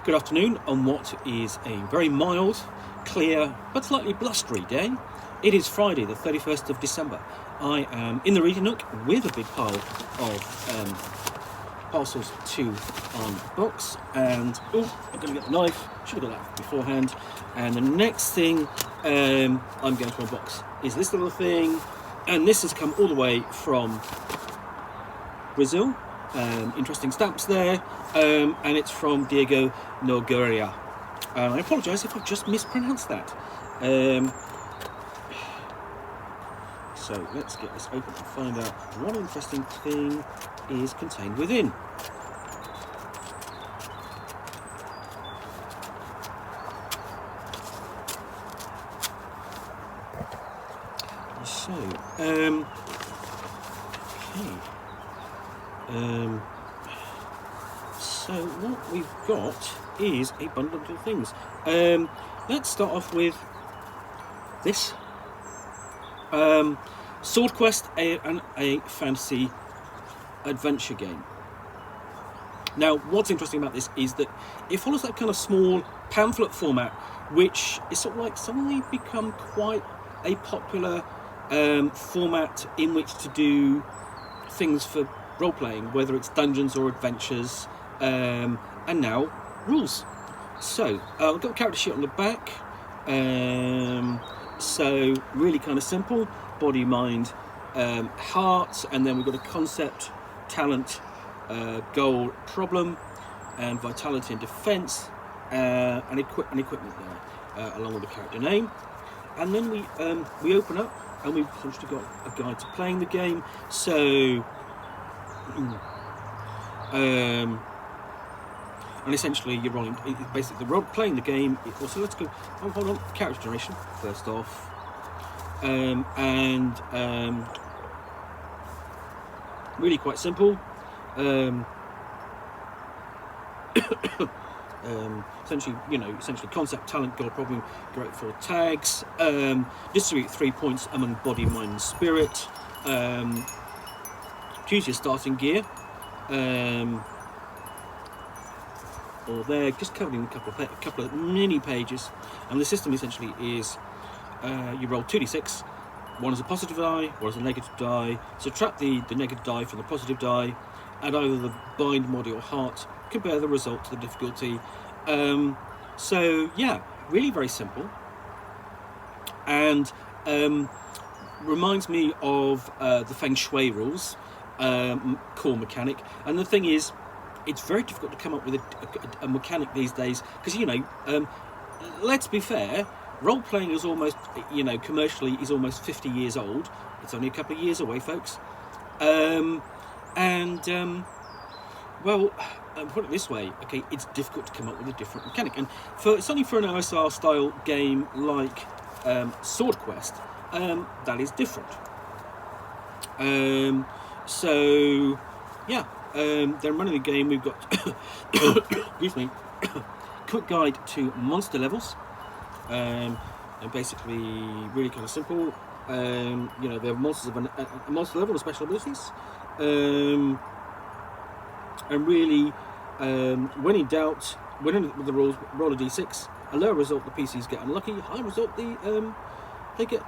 Good afternoon on what is a very mild, clear but slightly blustery day. It is Friday the 31st of December. I am in the reading nook with a big pile of parcels to unbox, and I'm going to get the knife, should have got that beforehand. And the next thing I'm going to unbox is this little thing, and this has come all the way from Brazil. Interesting stamps there, and it's from Diogo Nogueira. I apologise if I've just mispronounced that. So let's get this open and find out what interesting thing is contained within. So, so what we've got is a bundle of things. Let's start off with this. SwordQuest, a fantasy adventure game. Now, what's interesting about this is that it follows that kind of small pamphlet format, which is sort of like suddenly become quite a popular format in which to do things for role-playing, whether it's dungeons or adventures, and now rules. So I've got a character sheet on the back, so really kind of simple: body, mind, heart, and then we've got a concept, talent, goal, problem, and vitality and defense, and equipment there, along with the character name. And then we open up and we've essentially got a guide to playing the game. So and essentially you're rolling, basically the role playing the game. Also, let's go, hold on, character generation first off, really quite simple. Essentially concept, talent, goal, problem, great for tags. Distribute 3 points among body, mind, and spirit. Choose your starting gear. Or they're just covered in a couple of mini pages, and the system essentially is you roll 2d6. One is a positive die, one is a negative die. Subtract the negative die from the positive die. Add either the bind, body, or heart. Compare the result to the difficulty. So yeah, really very simple, and reminds me of the Feng Shui rules core mechanic. And the thing is, it's very difficult to come up with a mechanic these days, because let's be fair, role playing is almost, commercially is almost 50 years old. It's only a couple of years away, folks. Well, put it this way, okay, it's difficult to come up with a different mechanic, and certainly for an OSR style game like SwordQuest, that is different. So yeah, then running the game, we've got excuse me, quick guide to monster levels, and basically really kind of simple. There are monsters of a monster level with special abilities. And really, when in doubt, when in with the rules, roll a d6. A lower result, the PCs get unlucky. High result, they get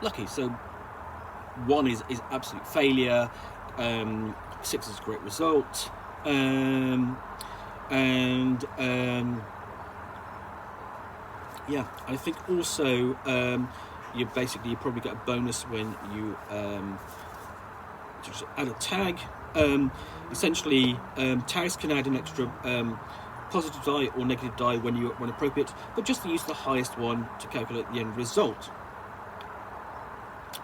lucky. So 1 is absolute failure. 6 is a great result. Yeah, I think also you probably get a bonus when you just add a tag. Essentially, tags can add an extra positive die or negative die when appropriate, but just to use the highest one to calculate the end result.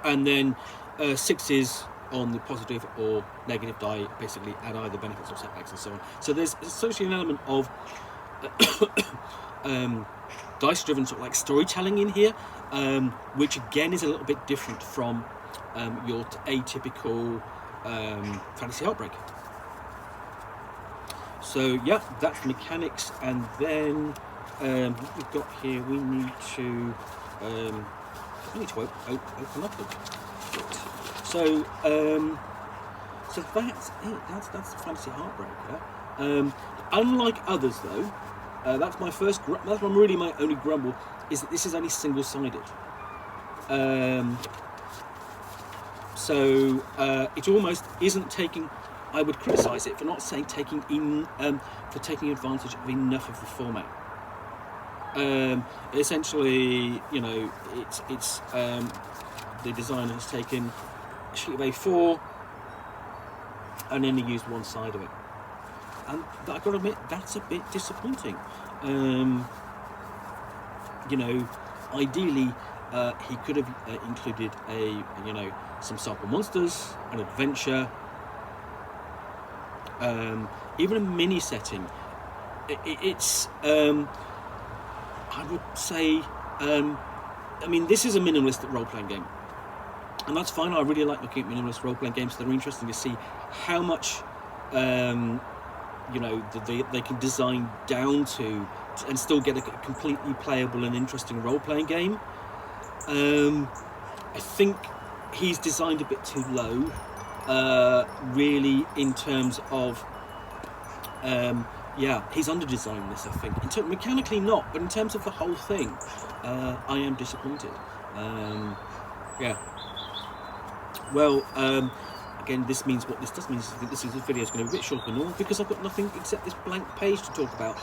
And then 6s on the positive or negative die basically add either benefits or setbacks and so on. So there's essentially an element of dice-driven sort of like storytelling in here, which again is a little bit different from your atypical fantasy heartbreak. So yeah, that's mechanics. And then what we've got here, we need to open up it. So that's it. That's the fantasy heartbreaker. Unlike others though, That's my first. That's really my only grumble, is that this is only single-sided. So it almost isn't taking. I would criticise it for not saying taking advantage of enough of the format. Essentially, you know, it's the designer has taken a sheet of A4 and only used one side of it, and I've got to admit that's a bit disappointing. You know, ideally he could have included some sample monsters, an adventure, even a mini setting. It's I would say, I mean, this is a minimalist role-playing game, and that's fine. I really like looking at minimalist role-playing games. They're interesting to see how much they can design down to and still get a completely playable and interesting role-playing game. I think he's designed a bit too low, really, in terms of he's under-designed this, I think. Mechanically not, but in terms of the whole thing, I am disappointed. Well, again, this means what this does mean is that this video is going to be a bit shorter than normal, because I've got nothing except this blank page to talk about,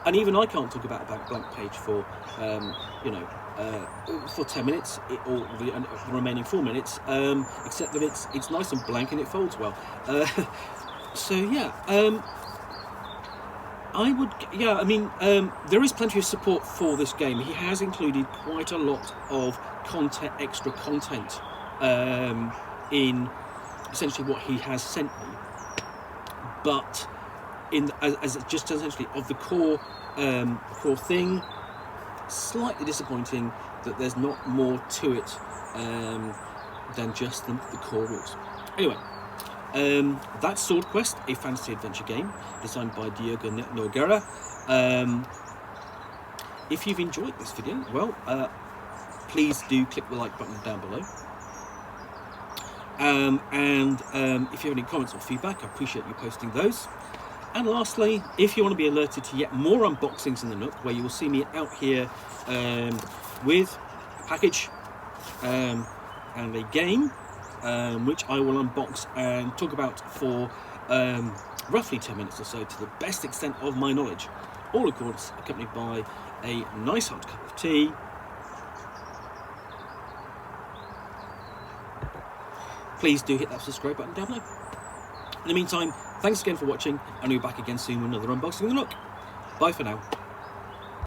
and even I can't talk about a blank page for for 10 minutes or the remaining 4 minutes, except that it's nice and blank and it folds well. So yeah. I mean, there is plenty of support for this game. He has included quite a lot of extra content, in essentially what he has sent me. But as just essentially of the core thing, slightly disappointing that there's not more to it than just the core rules. Anyway. That's SwordQuest, a fantasy adventure game designed by Diogo Nogueira. If you've enjoyed this video, well, please do click the like button down below. If you have any comments or feedback, I appreciate you posting those. And lastly, if you want to be alerted to yet more unboxings in the Nook, where you will see me out here with a package and a game, which I will unbox and talk about for roughly 10 minutes or so, to the best extent of my knowledge, all of course accompanied by a nice hot cup of tea. Please do hit that subscribe button down below. In the meantime, thanks again for watching, and we'll be back again soon with another unboxing of the Nook. Bye for now.